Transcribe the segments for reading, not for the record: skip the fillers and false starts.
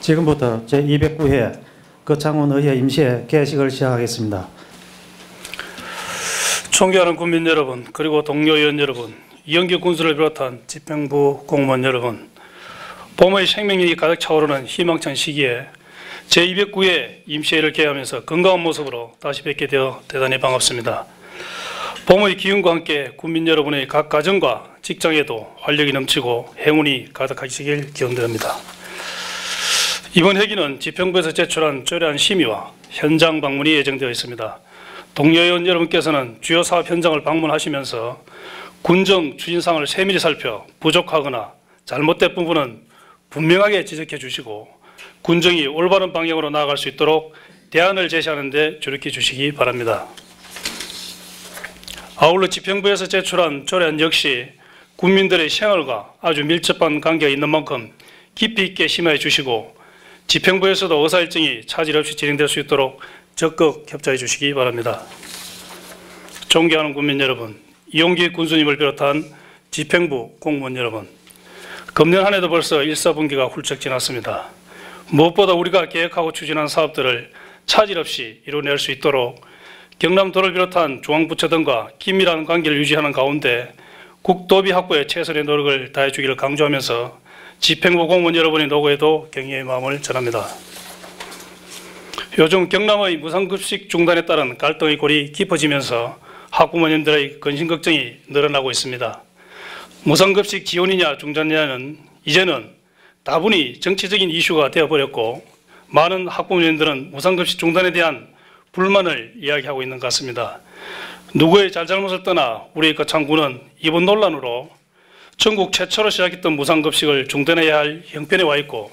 지금부터 제209회 거창군 의회 임시회 개식을 시작하겠습니다. 존경하는 국민 여러분, 그리고 동료 의원 여러분, 이영규 군수를 비롯한 집행부 공무원 여러분, 봄의 생명력이 가득 차오르는 희망찬 시기에 제209회 임시회를 개하면서 건강한 모습으로 다시 뵙게 되어 대단히 반갑습니다. 봄의 기운과 함께 국민 여러분의 각 가정과 직장에도 활력이 넘치고 행운이 가득하시길 기원드립니다. 이번 회기는 집행부에서 제출한 쪼레한 심의와 현장 방문이 예정되어 있습니다. 동료 의원 여러분께서는 주요 사업 현장을 방문하시면서 군정 추진사항을 세밀히 살펴 부족하거나 잘못된 부분은 분명하게 지적해 주시고 군정이 올바른 방향으로 나아갈 수 있도록 대안을 제시하는 데 주력해 주시기 바랍니다. 아울러 집행부에서 제출한 쪼레한 역시 국민들의 생활과 아주 밀접한 관계가 있는 만큼 깊이 있게 심화해 주시고 집행부에서도 의사일정이 차질 없이 진행될 수 있도록 적극 협조해 주시기 바랍니다. 존경하는 국민 여러분, 이용기 군수님을 비롯한 집행부 공무원 여러분, 금년 한 해도 벌써 1사분기가 훌쩍 지났습니다. 무엇보다 우리가 계획하고 추진한 사업들을 차질 없이 이뤄낼 수 있도록 경남도를 비롯한 중앙부처 등과 긴밀한 관계를 유지하는 가운데 국도비 확보에 최선의 노력을 다해 주기를 강조하면서 집행부 공무원 여러분의 노고에도 경의의 마음을 전합니다. 요즘 경남의 무상급식 중단에 따른 갈등의 골이 깊어지면서 학부모님들의 근심 걱정이 늘어나고 있습니다. 무상급식 지원이냐 중단이냐는 이제는 다분히 정치적인 이슈가 되어버렸고 많은 학부모님들은 무상급식 중단에 대한 불만을 이야기하고 있는 것 같습니다. 누구의 잘잘못을 떠나 우리 거창군은 이번 논란으로 전국 최초로 시작했던 무상급식을 중단해야 할 형편에 와 있고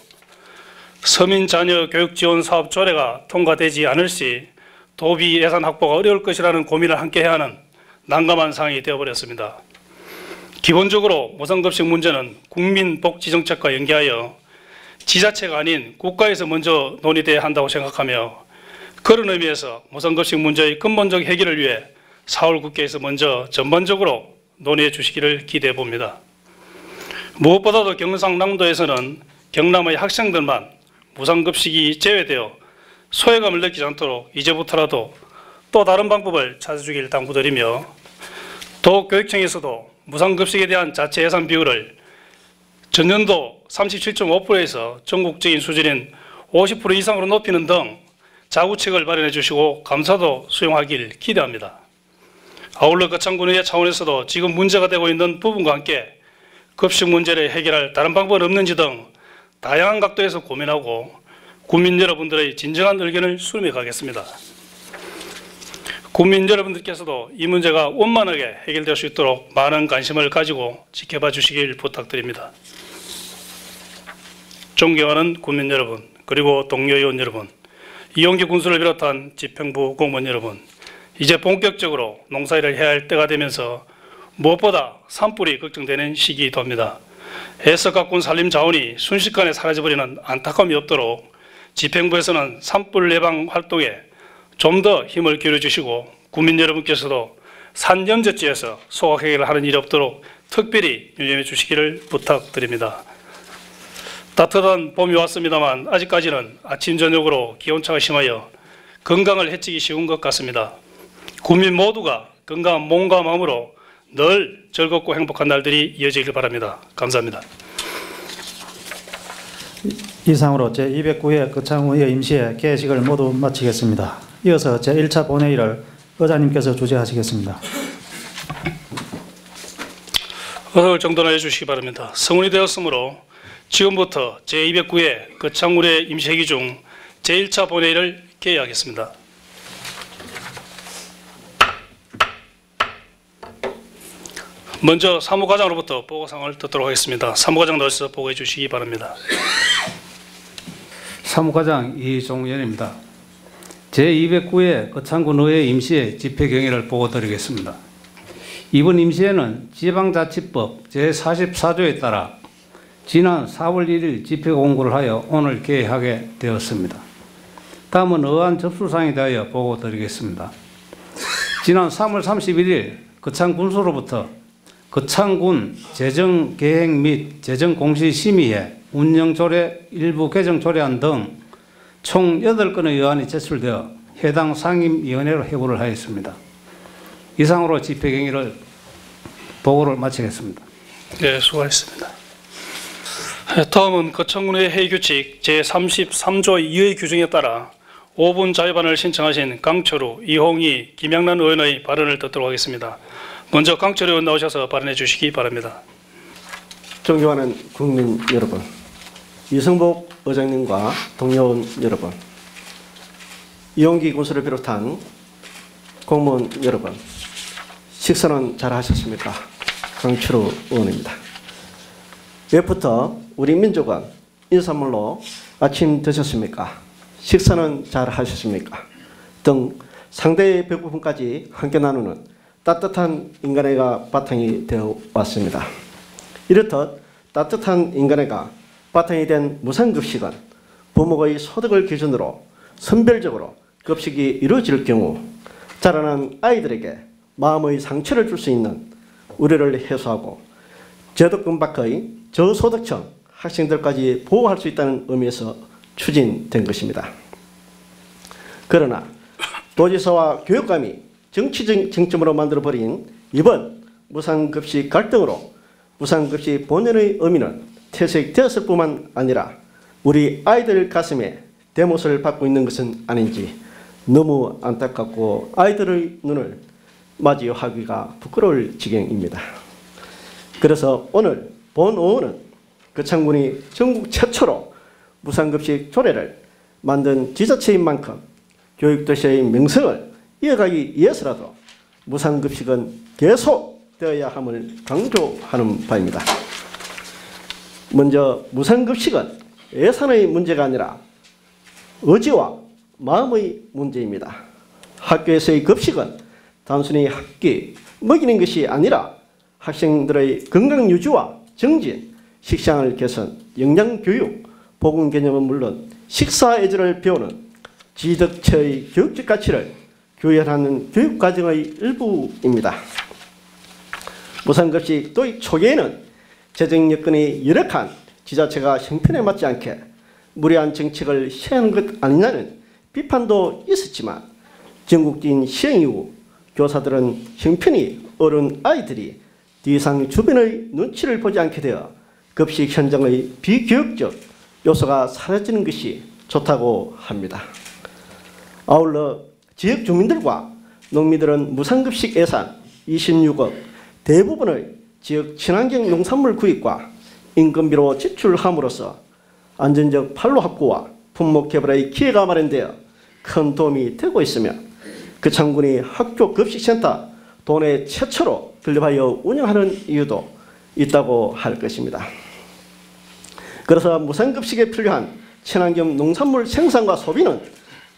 서민 자녀 교육 지원 사업 조례가 통과되지 않을 시 도비 예산 확보가 어려울 것이라는 고민을 함께 해야 하는 난감한 상황이 되어버렸습니다. 기본적으로 무상급식 문제는 국민복지정책과 연계하여 지자체가 아닌 국가에서 먼저 논의돼야 한다고 생각하며 그런 의미에서 무상급식 문제의 근본적 해결을 위해 4월 국회에서 먼저 전반적으로 논의해 주시기를 기대해 봅니다. 무엇보다도 경상남도에서는 경남의 학생들만 무상급식이 제외되어 소외감을 느끼지 않도록 이제부터라도 또 다른 방법을 찾아주길 당부드리며 도교육청에서도 무상급식에 대한 자체 예산 비율을 전년도 37.5%에서 전국적인 수준인 50% 이상으로 높이는 등 자구책을 마련해 주시고 감사도 수용하길 기대합니다. 아울러 거창군의회 차원에서도 지금 문제가 되고 있는 부분과 함께 급식 문제를 해결할 다른 방법은 없는지 등 다양한 각도에서 고민하고 국민 여러분들의 진정한 의견을 수렴해 가겠습니다. 국민 여러분들께서도 이 문제가 원만하게 해결될 수 있도록 많은 관심을 가지고 지켜봐 주시길 부탁드립니다. 존경하는 국민 여러분, 그리고 동료 의원 여러분, 이용기 군수를 비롯한 집행부 공무원 여러분, 이제 본격적으로 농사일을 해야 할 때가 되면서 무엇보다 산불이 걱정되는 시기이기도 합니다. 애써 가꾼 산림 자원이 순식간에 사라져버리는 안타까움이 없도록 집행부에서는 산불 예방 활동에 좀 더 힘을 기울여 주시고 국민 여러분께서도 산염제지에서 소각 해결을 하는 일이 없도록 특별히 유념해 주시기를 부탁드립니다. 따뜻한 봄이 왔습니다만 아직까지는 아침 저녁으로 기온차가 심하여 건강을 해치기 쉬운 것 같습니다. 국민 모두가 건강한 몸과 마음으로 늘 즐겁고 행복한 날들이 이어지길 바랍니다. 감사합니다. 이상으로 제209회 거창군 의회 임시회 개식을 모두 마치겠습니다. 이어서 제1차 본회의를 의장님께서 주재하시겠습니다. 의석을 정돈해 주시기 바랍니다. 성운이 되었으므로 지금부터 제209회 거창군 의회 임시회기 중 제1차 본회의를 개회하겠습니다. 먼저 사무과장으로부터 보고사항을 듣도록 하겠습니다. 사무과장 나와주셔서 보고해 주시기 바랍니다. 사무과장 이종연입니다. 제209회 거창군 의회 임시회 집회 경위를 보고드리겠습니다. 이번 임시회는 지방자치법 제44조에 따라 지난 4월 1일 집회 공고를 하여 오늘 개회하게 되었습니다. 다음은 의안 접수사항에 대하여 보고드리겠습니다. 지난 3월 31일 거창군수로부터 거창군 재정계획 및 재정공시심의회 운영조례 일부 개정 조례안 등 총 8건의 의안이 제출되어 해당 상임위원회로 회부를 하였습니다. 이상으로 집회경위를 보고를 마치겠습니다. 네, 수고하셨습니다. 다음은 거창군의 회의규칙 제33조 2의 규정에 따라 5분 자유반을 신청하신 강철우, 이홍희, 김양란 의원의 발언을 듣도록 하겠습니다. 먼저 강철우 의원 나오셔서 발언해 주시기 바랍니다. 존경하는 국민 여러분, 이성복 의장님과 동료원 여러분, 이용기 군수를 비롯한 공무원 여러분, 식사는 잘 하셨습니까? 강철우 의원입니다. 왜부터 우리 민족은 인사말로 아침 드셨습니까? 식사는 잘 하셨습니까? 등 상대의 배고픔까지 함께 나누는 따뜻한 인간애가 바탕이 되어 왔습니다. 이렇듯 따뜻한 인간애가 바탕이 된 무상급식은 부모의 소득을 기준으로 선별적으로 급식이 이루어질 경우 자라는 아이들에게 마음의 상처를 줄 수 있는 우려를 해소하고 저득금 밖의 저소득층 학생들까지 보호할 수 있다는 의미에서 추진된 것입니다. 그러나 도지사와 교육감이 정치적 쟁점으로 만들어버린 이번 무상급식 갈등으로 무상급식 본연의 의미는 퇴색되었을 뿐만 아니라 우리 아이들 가슴에 대못을 받고 있는 것은 아닌지 너무 안타깝고 아이들의 눈을 맞이하기가 부끄러울 지경입니다. 그래서 오늘 본 의원은 거창군이 전국 최초로 무상급식 조례를 만든 지자체인 만큼 교육도시의 명성을 이어가기 위해서라도 무상급식은 계속되어야 함을 강조하는 바입니다. 먼저 무상급식은 예산의 문제가 아니라 의지와 마음의 문제입니다. 학교에서의 급식은 단순히 한 끼 먹이는 것이 아니라 학생들의 건강 유지와 정진, 식생활 개선, 영양교육, 보건 개념은 물론 식사예절을 배우는 지덕체의 교육적 가치를 교연하는 교육과정의 일부입니다. 무상급식 도입 초기에는 재정 여건이 열악한 지자체가 형편에 맞지 않게 무리한 정책을 시행한 것 아니냐는 비판도 있었지만 전국적인 시행 이후 교사들은 형편이 어려운 아이들이 더 이상 주변의 눈치를 보지 않게 되어 급식 현장의 비교육적 요소가 사라지는 것이 좋다고 합니다. 아울러 지역 주민들과 농민들은 무상급식 예산 26억 대부분의 지역 친환경 농산물 구입과 인건비로 지출함으로써 안전적 판로 확보와 품목 개발의 기회가 마련되어 큰 도움이 되고 있으며 거창군이 학교 급식센터 도내 최초로 건립하여 운영하는 이유도 있다고 할 것입니다. 그래서 무상급식에 필요한 친환경 농산물 생산과 소비는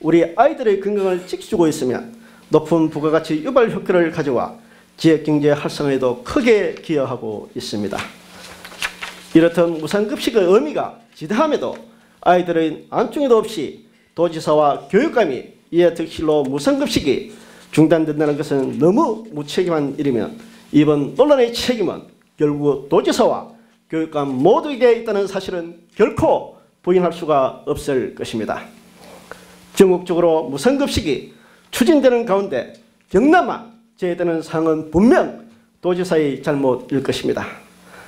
우리 아이들의 건강을 지켜주고 있으며 높은 부가가치 유발 효과를 가져와 지역경제 활성화에도 크게 기여하고 있습니다. 이렇듯 무상급식의 의미가 지대함에도 아이들의 안중에도 없이 도지사와 교육감이 이에 득실로 무상급식이 중단된다는 것은 너무 무책임한 일이며 이번 논란의 책임은 결국 도지사와 교육감 모두에게 있다는 사실은 결코 부인할 수가 없을 것입니다. 전국적으로 무상급식이 추진되는 가운데 경남만 제외되는 사항은 분명 도지사의 잘못일 것입니다.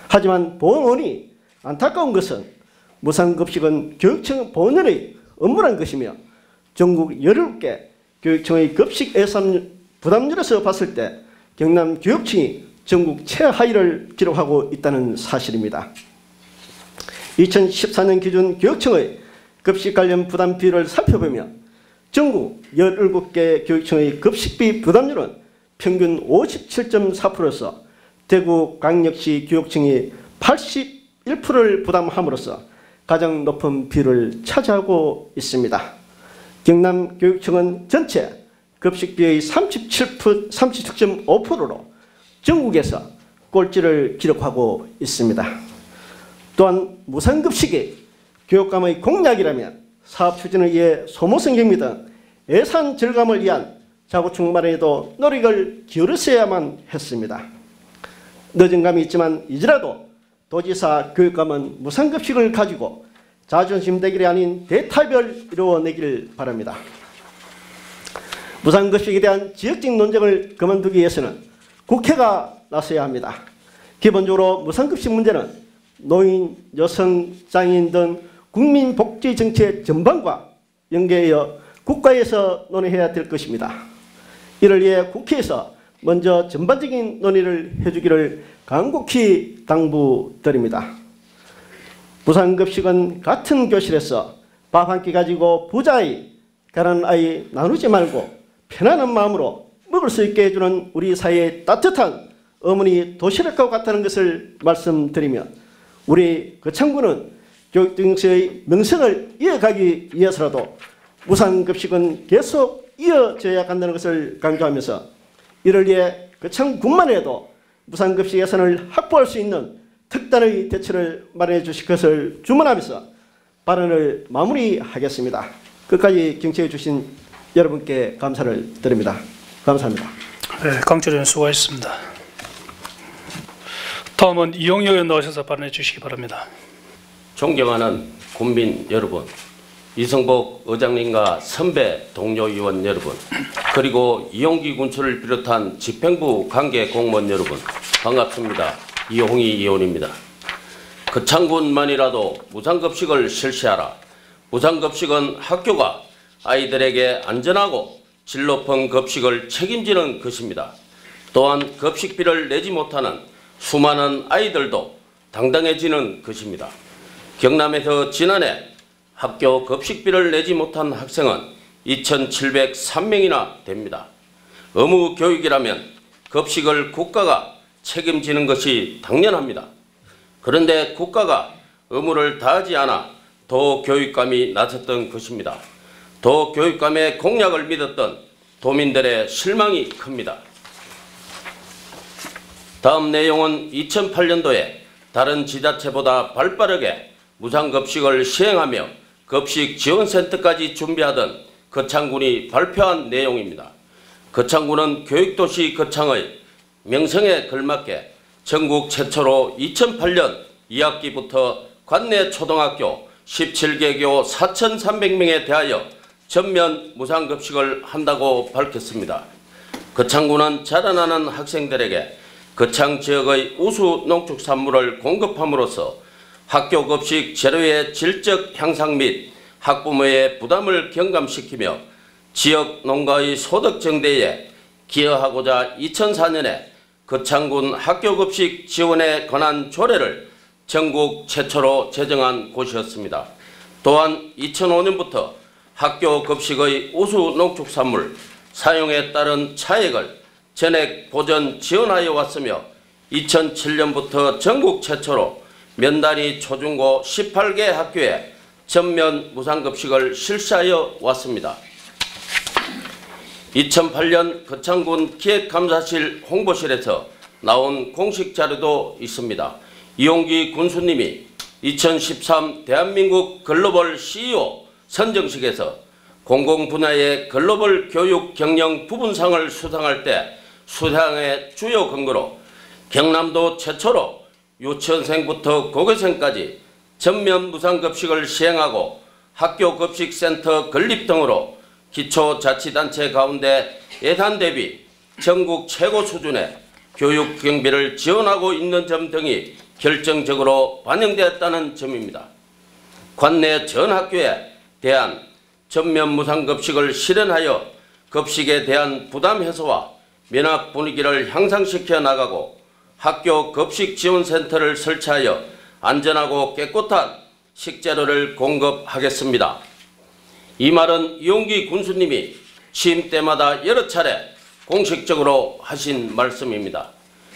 하지만 보훈원이 안타까운 것은 무상급식은 교육청 본연의 업무란 것이며 전국 17개 교육청의 급식 예산 부담률에서 봤을 때 경남 교육청이 전국 최하위를 기록하고 있다는 사실입니다. 2014년 기준 교육청의 급식 관련 부담 비율을 살펴보면 전국 17개 교육청의 급식비 부담률은 평균 57.4%로서 대구 광역시 교육청이 81%를 부담함으로써 가장 높은 비율을 차지하고 있습니다. 경남 교육청은 전체 급식비의 37.5%로 전국에서 꼴찌를 기록하고 있습니다. 또한 무상급식이 교육감의 공약이라면 사업 추진을 위해 소모성 경비 등 예산 절감을 위한 자구축 마련에도 노력을 기울였어야만 했습니다. 늦은 감이 있지만 이제라도 도지사, 교육감은 무상급식을 가지고 자존심 대결이 아닌 대타협을 이루어내길 바랍니다. 무상급식에 대한 지역적 논쟁을 그만두기 위해서는 국회가 나서야 합니다. 기본적으로 무상급식 문제는 노인, 여성, 장애인 등 국민복지 정책 전반과 연계하여 국가에서 논의해야 될 것입니다. 이를 위해 국회에서 먼저 전반적인 논의를 해주기를 간곡히 당부드립니다. 무상급식은 같은 교실에서 밥 한 끼 가지고 부자아이, 가난한 아이 나누지 말고 편안한 마음으로 먹을 수 있게 해주는 우리 사회의 따뜻한 어머니 도시락과 같다는 것을 말씀드리며, 우리 거창군은 교육정책의 명성을 이어가기 위해서라도 무상급식은 계속 이어져야 한다는 것을 강조하면서, 이를 위해 거창군만 해도 무상급식 예산을 확보할 수 있는 특단의 대책을 마련해 주실 것을 주문하면서 발언을 마무리하겠습니다. 끝까지 경청해 주신 여러분께 감사를 드립니다. 감사합니다. 네, 강철 의원 수고하셨습니다. 다음은 이용여 의원 나오셔서 발언해 주시기 바랍니다. 존경하는 국민 여러분, 이성복 의장님과 선배 동료 의원 여러분, 그리고 이용기 군수를 비롯한 집행부 관계 공무원 여러분, 반갑습니다. 이홍희 의원입니다. 거창군만이라도 무상급식을 실시하라. 무상급식은 학교가 아이들에게 안전하고 질 높은 급식을 책임지는 것입니다. 또한 급식비를 내지 못하는 수많은 아이들도 당당해지는 것입니다. 경남에서 지난해 학교 급식비를 내지 못한 학생은 2,703명이나 됩니다. 의무 교육이라면 급식을 국가가 책임지는 것이 당연합니다. 그런데 국가가 의무를 다하지 않아 도교육감이 나섰던 것입니다. 도교육감의 공약을 믿었던 도민들의 실망이 큽니다. 다음 내용은 2008년도에 다른 지자체보다 발빠르게 무상급식을 시행하며 급식지원센터까지 준비하던 거창군이 발표한 내용입니다. 거창군은 교육도시 거창의 명성에 걸맞게 전국 최초로 2008년 2학기부터 관내 초등학교 17개교 4,300명에 대하여 전면 무상급식을 한다고 밝혔습니다. 거창군은 자라나는 학생들에게 거창 지역의 우수 농축산물을 공급함으로써 학교 급식 재료의 질적 향상 및 학부모의 부담을 경감시키며 지역 농가의 소득 증대에 기여하고자 2004년에 거창군 학교급식 지원에 관한 조례를 전국 최초로 제정한 곳이었습니다. 또한 2005년부터 학교급식의 우수 농축산물 사용에 따른 차액을 전액 보전 지원하여 왔으며 2007년부터 전국 최초로 면단위 초중고 18개 학교에 전면 무상급식을 실시하여 왔습니다. 2008년 거창군 기획감사실 홍보실에서 나온 공식 자료도 있습니다. 이용기 군수님이 2013 대한민국 글로벌 CEO 선정식에서 공공 분야의 글로벌 교육 경영 부분상을 수상할 때 수상의 주요 근거로 경남도 최초로 유치원생부터 고교생까지 전면 무상급식을 시행하고 학교급식센터 건립 등으로 기초자치단체 가운데 예산 대비 전국 최고 수준의 교육 경비를 지원하고 있는 점 등이 결정적으로 반영되었다는 점입니다. 관내 전 학교에 대한 전면 무상급식을 실현하여 급식에 대한 부담 해소와 면학 분위기를 향상시켜 나가고 학교 급식지원센터를 설치하여 안전하고 깨끗한 식재료를 공급하겠습니다. 이 말은 이용기 군수님이 취임 때마다 여러 차례 공식적으로 하신 말씀입니다.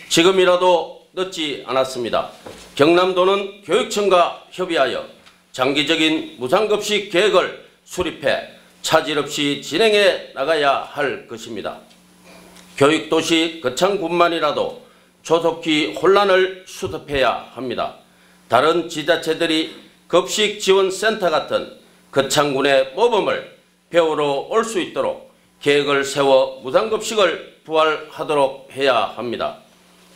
지금이라도 늦지 않았습니다. 경남도는 교육청과 협의하여 장기적인 무상급식 계획을 수립해 차질 없이 진행해 나가야 할 것입니다. 교육도시 거창군만이라도 조속히 혼란을 수습해야 합니다. 다른 지자체들이 급식지원센터 같은 거창군의 모범을 배우러 올 수 있도록 계획을 세워 무상급식을 부활하도록 해야 합니다.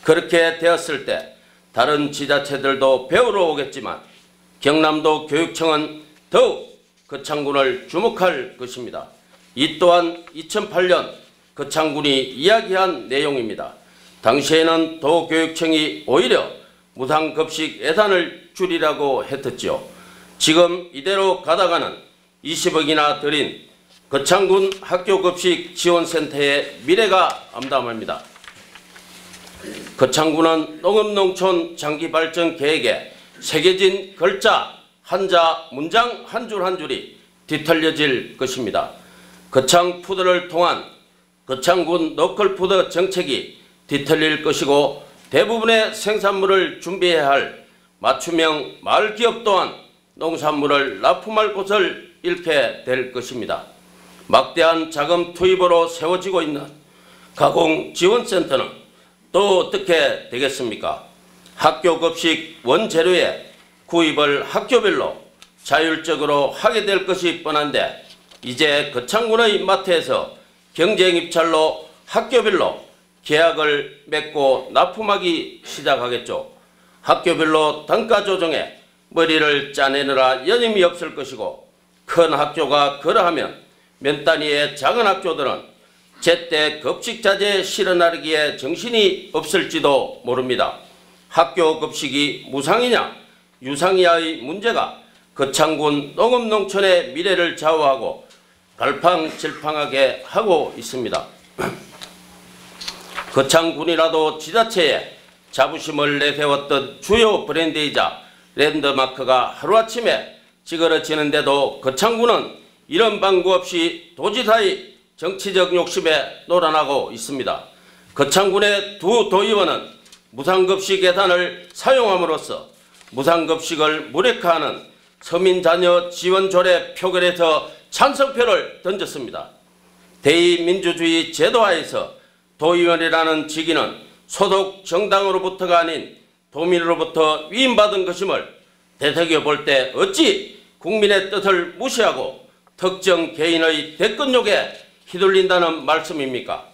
그렇게 되었을 때 다른 지자체들도 배우러 오겠지만 경남도 교육청은 더욱 거창군을 주목할 것입니다. 이 또한 2008년 거창군이 이야기한 내용입니다. 당시에는 도교육청이 오히려 무상급식 예산을 줄이라고 했었지요. 지금 이대로 가다가는 20억이나 들인 거창군 학교급식 지원센터의 미래가 암담합니다. 거창군은 농업농촌 장기발전 계획에 새겨진 글자, 한자, 문장 한 줄 한 줄이 뒤틀려질 것입니다. 거창푸드를 통한 거창군 로컬푸드 정책이 뒤틀릴 것이고 대부분의 생산물을 준비해야 할 맞춤형 마을기업 또한 농산물을 납품할 곳을 잃게 될 것입니다. 막대한 자금 투입으로 세워지고 있는 가공지원센터는 또 어떻게 되겠습니까? 학교급식 원재료의 구입을 학교별로 자율적으로 하게 될 것이 뻔한데 이제 거창군의 마트에서 경쟁 입찰로 학교별로 계약을 맺고 납품하기 시작하겠죠. 학교별로 단가 조정에 머리를 짜내느라 여념이 없을 것이고 큰 학교가 그러하면 면 단위의 작은 학교들은 제때 급식 자재에 실어나르기에 정신이 없을지도 모릅니다. 학교 급식이 무상이냐 유상이냐의 문제가 거창군 농업농촌의 미래를 좌우하고 갈팡질팡하게 하고 있습니다. 거창군이라도 지자체에 자부심을 내세웠던 주요 브랜드이자 랜드마크가 하루아침에 찌그러지는데도 거창군은 이런 방구 없이 도지사의 정치적 욕심에 놀아나고 있습니다. 거창군의 두 도의원은 무상급식 예산을 사용함으로써 무상급식을 무력화하는 서민자녀 지원조례 표결에서 찬성표를 던졌습니다. 대의민주주의 제도하에서 도의원이라는 직위는 소속 정당으로부터가 아닌 도민으로부터 위임받은 것임을 되새겨볼 때 어찌 국민의 뜻을 무시하고 특정 개인의 대권욕에 휘둘린다는 말씀입니까?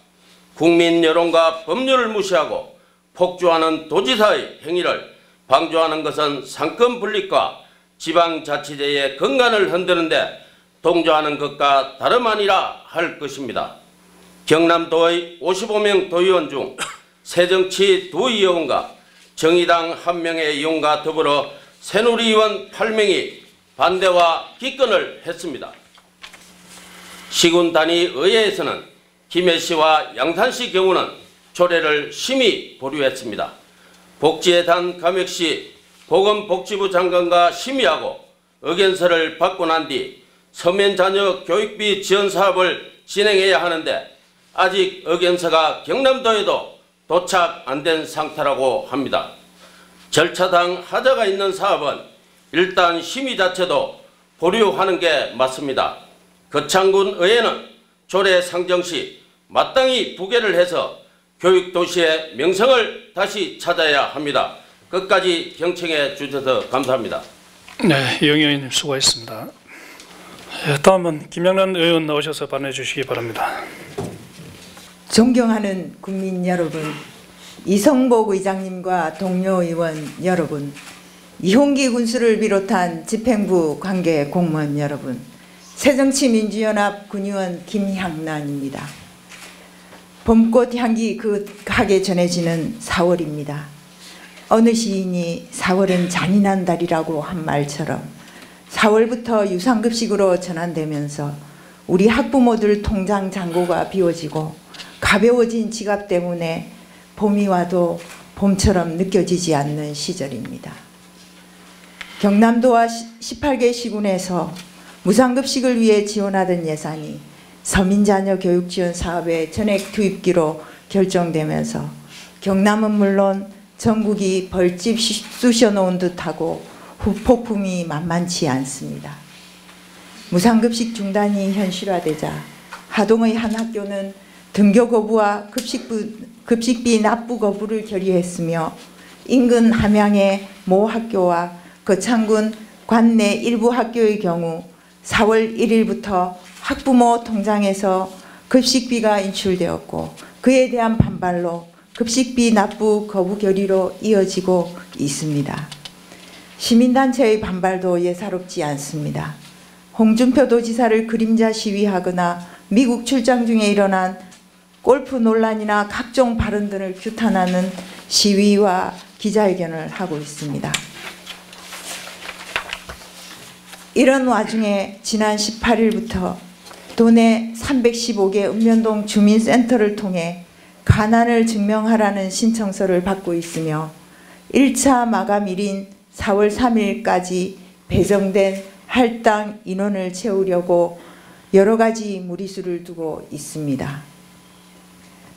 국민 여론과 법률을 무시하고 폭주하는 도지사의 행위를 방조하는 것은 상권 분립과 지방자치제의 근간을 흔드는데 동조하는 것과 다름 아니라 할 것입니다. 경남도의 55명 도의원 중 새정치 2의원과 정의당 1명의 의원과 더불어 새누리의원 8명이 반대와 기권을 했습니다. 시군단위 의회에서는 김해시와 양산시 경우는 조례를 심의 보류했습니다. 복지예산 감액 시 보건복지부 장관과 심의하고 의견서를 받고 난 뒤 서면자녀 교육비 지원 사업을 진행해야 하는데 아직 의견서가 경남도에도 도착 안 된 상태라고 합니다. 절차상 하자가 있는 사업은 일단 심의 자체도 보류하는 게 맞습니다. 거창군 의회는 조례 상정 시 마땅히 부결을 해서 교육도시의 명성을 다시 찾아야 합니다. 끝까지 경청해 주셔서 감사합니다. 네, 이영 의원님 수고하셨습니다. 다음은 김영란 의원 나오셔서 발언해 주시기 바랍니다. 존경하는 국민 여러분, 이성복 의장님과 동료 의원 여러분, 이홍기 군수를 비롯한 집행부 관계 공무원 여러분, 새정치민주연합 군의원 김향란입니다. 봄꽃 향기 그하게 전해지는 4월입니다. 어느 시인이 4월은 잔인한 달이라고 한 말처럼 4월부터 유상급식으로 전환되면서 우리 학부모들 통장 잔고가 비워지고 가벼워진 지갑 때문에 봄이 와도 봄처럼 느껴지지 않는 시절입니다. 경남도와 18개 시군에서 무상급식을 위해 지원하던 예산이 서민자녀 교육지원 사업의 전액 투입기로 결정되면서 경남은 물론 전국이 벌집 쑤셔놓은 듯하고 후폭풍이 만만치 않습니다. 무상급식 중단이 현실화되자 하동의 한 학교는 등교 거부와 급식비 납부 거부를 결의했으며 인근 함양의 모 학교와 거창군 관내 일부 학교의 경우 4월 1일부터 학부모 통장에서 급식비가 인출되었고 그에 대한 반발로 급식비 납부 거부 결의로 이어지고 있습니다. 시민단체의 반발도 예사롭지 않습니다. 홍준표 도지사를 그림자 시위하거나 미국 출장 중에 일어난 골프 논란이나 각종 발언 등을 규탄하는 시위와 기자회견을 하고 있습니다. 이런 와중에 지난 18일부터 도내 315개 읍면동 주민센터를 통해 가난을 증명하라는 신청서를 받고 있으며 1차 마감일인 4월 3일까지 배정된 할당 인원을 채우려고 여러 가지 무리수를 두고 있습니다.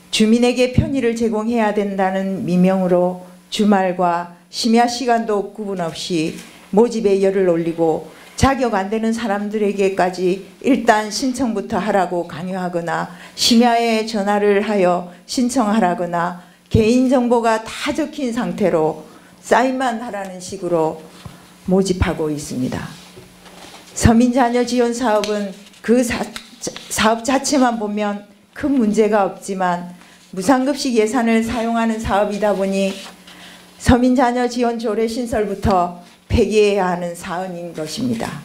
주민에게 편의를 제공해야 된다는 미명으로 주말과 심야 시간도 구분 없이 모집에 열을 올리고 자격 안 되는 사람들에게까지 일단 신청부터 하라고 강요하거나 심야에 전화를 하여 신청하라거나 개인정보가 다 적힌 상태로 사인만 하라는 식으로 모집하고 있습니다. 서민자녀 지원 사업은 그 사업 자체만 보면 큰 문제가 없지만 무상급식 예산을 사용하는 사업이다 보니 서민자녀 지원 조례 신설부터 폐기해야 하는 사안인 것입니다.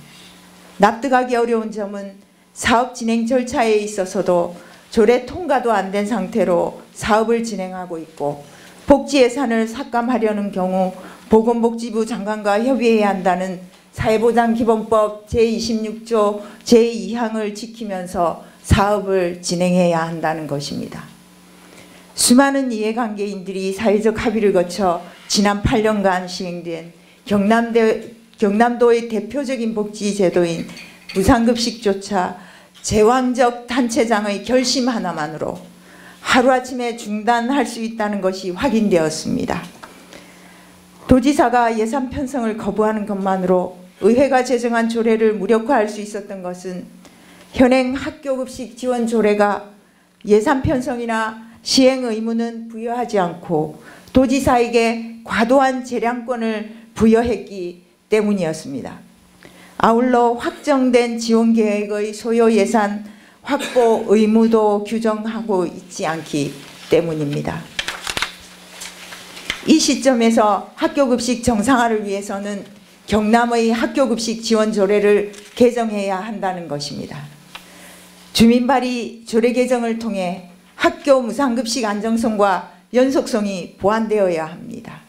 납득하기 어려운 점은 사업 진행 절차에 있어서도 조례 통과도 안 된 상태로 사업을 진행하고 있고 복지 예산을 삭감하려는 경우 보건복지부 장관과 협의해야 한다는 사회보장기본법 제26조 제2항을 지키면서 사업을 진행해야 한다는 것입니다. 수많은 이해관계인들이 사회적 합의를 거쳐 지난 8년간 시행된 경남도의 대표적인 복지제도인 무상급식조차 제왕적 단체장의 결심 하나만으로 하루아침에 중단할 수 있다는 것이 확인되었습니다. 도지사가 예산 편성을 거부하는 것만으로 의회가 제정한 조례를 무력화할 수 있었던 것은 현행 학교급식 지원 조례가 예산 편성이나 시행 의무는 부여하지 않고 도지사에게 과도한 재량권을 부여했기 때문이었습니다. 아울러 확정된 지원계획의 소요 예산 확보 의무도 규정하고 있지 않기 때문입니다. 이 시점에서 학교급식 정상화를 위해서는 경남의 학교급식 지원 조례를 개정해야 한다는 것입니다. 주민발의 조례 개정을 통해 학교 무상급식 안정성과 연속성이 보완되어야 합니다.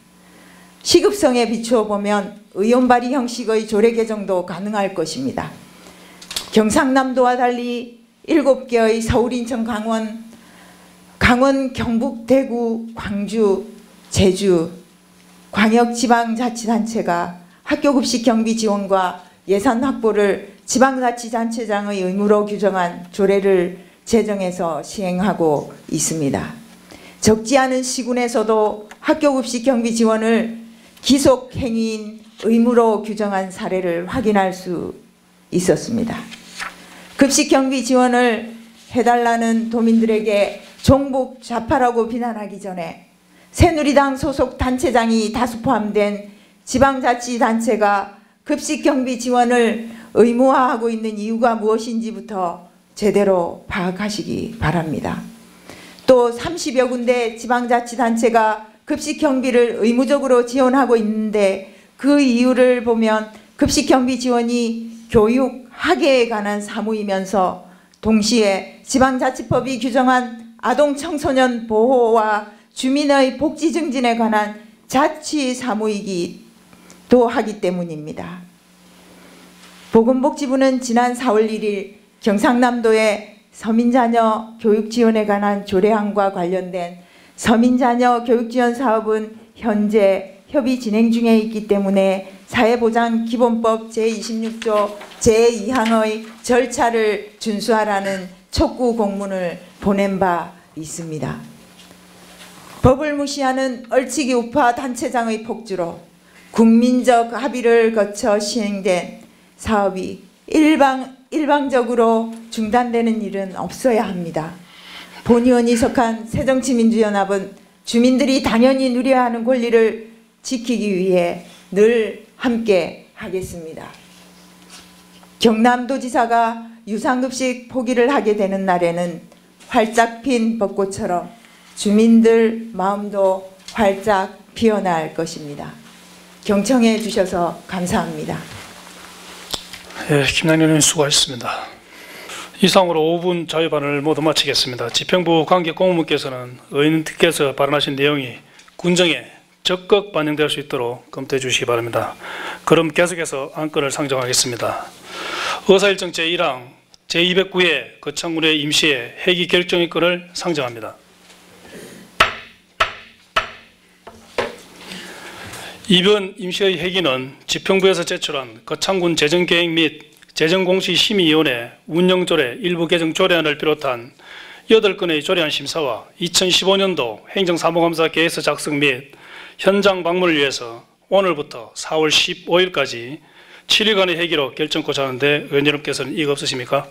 시급성에 비추어 보면 의원 발의 형식의 조례 개정도 가능할 것입니다. 경상남도와 달리 7개의 서울, 인천, 강원, 경북, 대구, 광주, 제주 광역지방자치단체가 학교급식 경비 지원과 예산 확보를 지방자치단체장의 의무로 규정한 조례를 제정해서 시행하고 있습니다. 적지 않은 시군에서도 학교급식 경비 지원을 기속행위인 의무로 규정한 사례를 확인할 수 있었습니다. 급식경비 지원을 해달라는 도민들에게 종북 좌파라고 비난하기 전에 새누리당 소속 단체장이 다수 포함된 지방자치단체가 급식경비 지원을 의무화하고 있는 이유가 무엇인지부터 제대로 파악하시기 바랍니다. 또 30여 군데 지방자치단체가 급식경비를 의무적으로 지원하고 있는데 그 이유를 보면 급식경비 지원이 교육, 학예에 관한 사무이면서 동시에 지방자치법이 규정한 아동 청소년 보호와 주민의 복지 증진에 관한 자치 사무이기도 하기 때문입니다. 보건복지부는 지난 4월 1일 경상남도의 서민자녀 교육 지원에 관한 조례안과 관련된 서민자녀 교육지원 사업은 현재 협의 진행 중에 있기 때문에 사회보장기본법 제26조 제2항의 절차를 준수하라는 촉구 공문을 보낸 바 있습니다. 법을 무시하는 얼치기 우파 단체장의 폭주로 국민적 합의를 거쳐 시행된 사업이 일방적으로 중단되는 일은 없어야 합니다. 본의원이 속한 새정치민주연합은 주민들이 당연히 누려야 하는 권리를 지키기 위해 늘 함께 하겠습니다. 경남도지사가 유상급식 포기를 하게 되는 날에는 활짝 핀 벚꽃처럼 주민들 마음도 활짝 피어날 것입니다. 경청해 주셔서 감사합니다. 예, 김남일 의원님 수고하셨습니다. 이상으로 5분 자유발언을 모두 마치겠습니다. 집행부 관계 공무원께서는 의원님께서 발언하신 내용이 군정에 적극 반영될 수 있도록 검토해 주시기 바랍니다. 그럼 계속해서 안건을 상정하겠습니다. 의사일정 제1항 제209회 거창군의 임시회 회기 결정의 건을 상정합니다. 이번 임시의 회기는 집행부에서 제출한 거창군 재정계획 및 재정공시심의위원회 운영조례 일부 개정 조례안을 비롯한 8건의 조례안 심사와 2015년도 행정사무감사 계획서 작성 및 현장 방문을 위해서 오늘부터 4월 15일까지 7일간의 회기로 결정코자 하는데 의원 여러분께서는 이의가 없으십니까?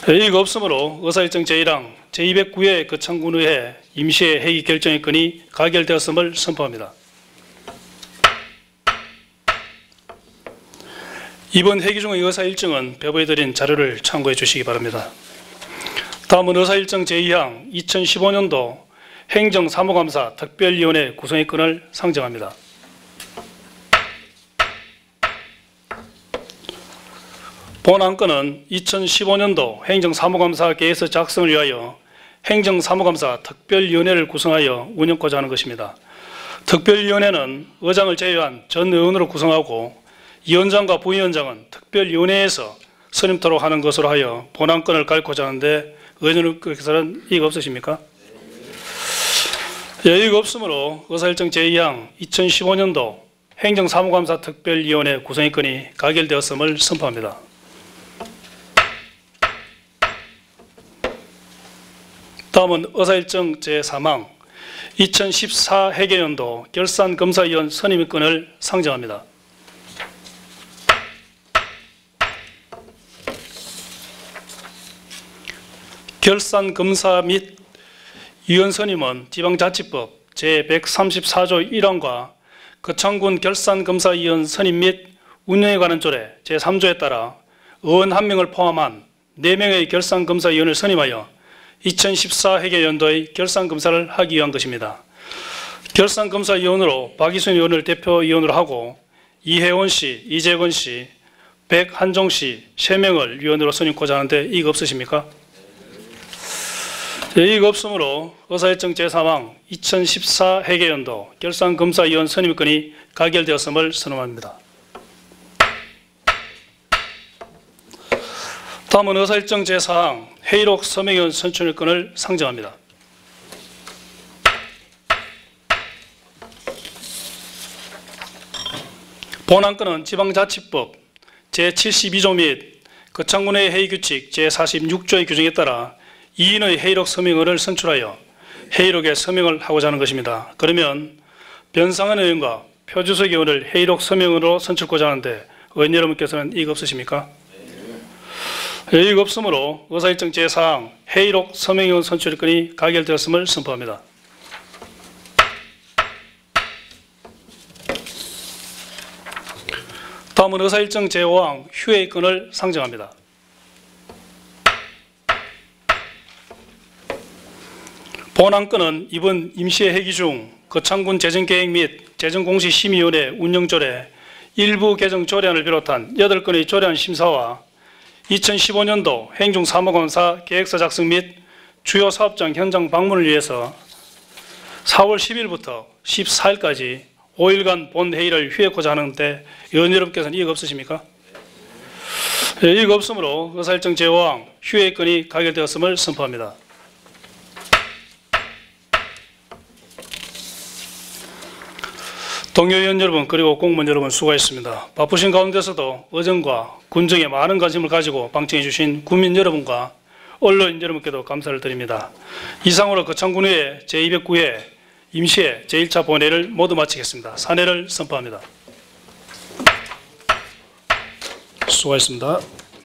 이의가 없으므로 의사일정 제1항 제209회 거창군의회 임시회 회기 결정의 건이 가결되었음을 선포합니다. 이번 회기 중의 의사일정은 배부해드린 자료를 참고해 주시기 바랍니다. 다음은 의사일정 제2항 2015년도 행정사무감사 특별위원회 구성의 건을 상정합니다. 본 안건은 2015년도 행정사무감사 계획서 작성을 위하여 행정사무감사 특별위원회를 구성하여 운영하고자 하는 것입니다. 특별위원회는 의장을 제외한 전 의원으로 구성하고 위원장과 부위원장은 특별위원회에서 선임토록 하는 것으로 하여 본 안건을 가리고자 하는데 의원님께서는 이의가 없으십니까? 이의가 없으므로 의사일정 제2항 2015년도 행정사무감사 특별위원회 구성의 건이 가결되었음을 선포합니다. 다음은 의사일정 제3항 2014 회계연도 결산검사위원 선임의 건을 상정합니다. 결산검사 및 위원 선임은 지방자치법 제134조 1항과 거창군 결산검사위원 선임 및 운영에 관한 조례 제3조에 따라 의원 1명을 포함한 4명의 결산검사위원을 선임하여 2014 회계연도의 결산검사를 하기 위한 것입니다. 결산검사위원으로 박이순 의원을 대표위원으로 하고 이혜원 씨, 이재건 씨, 백한종 씨 3명을 위원으로 선임하고자 하는데 이의가 없으십니까? 이의가 없으므로 의사일정 제3항 2014 회계연도 결산검사위원 선임건이 가결되었음을 선언합니다. 다음은 의사일정 제4항 회의록 서명위원 선출건을 상정합니다. 본 안건은 지방자치법 제72조 및 거창군의 회의규칙 제46조의 규정에 따라 2인의 회의록 서명을 선출하여 회의록에 서명을 하고자 하는 것입니다. 그러면 변상현 의원과 표주석 의원을 회의록 서명으로 선출하고자 하는데 의원 여러분께서는 이의가 없으십니까? 이의가 없으므로 의사일정 제4항 회의록 서명의원 선출건이 가결되었음을 선포합니다. 다음은 의사일정 제5항 휴회건을 상정합니다. 본 안건은 이번 임시회 회기 중 거창군 재정계획 및 재정공시심의위원회 운영조례 일부 개정 조례안을 비롯한 8건의 조례안 심사와 2015년도 행정사무감사 계획서 작성 및 주요 사업장 현장 방문을 위해서 4월 10일부터 14일까지 5일간 본회의를 휴회하고자 하는데 의원 여러분께서는 이의가 없으십니까? 이의가 없으므로 의사일정 제5항 휴회건이 가결되었음을 선포합니다. 동료 의원 여러분 그리고 공무원 여러분 수고하셨습니다. 바쁘신 가운데서도 의정과 군정에 많은 관심을 가지고 방청해 주신 국민 여러분과 언론 여러분께도 감사를 드립니다. 이상으로 거창군의회 제209회 임시회 제1차 본회의를 모두 마치겠습니다. 산회를 선포합니다. 수고하셨습니다.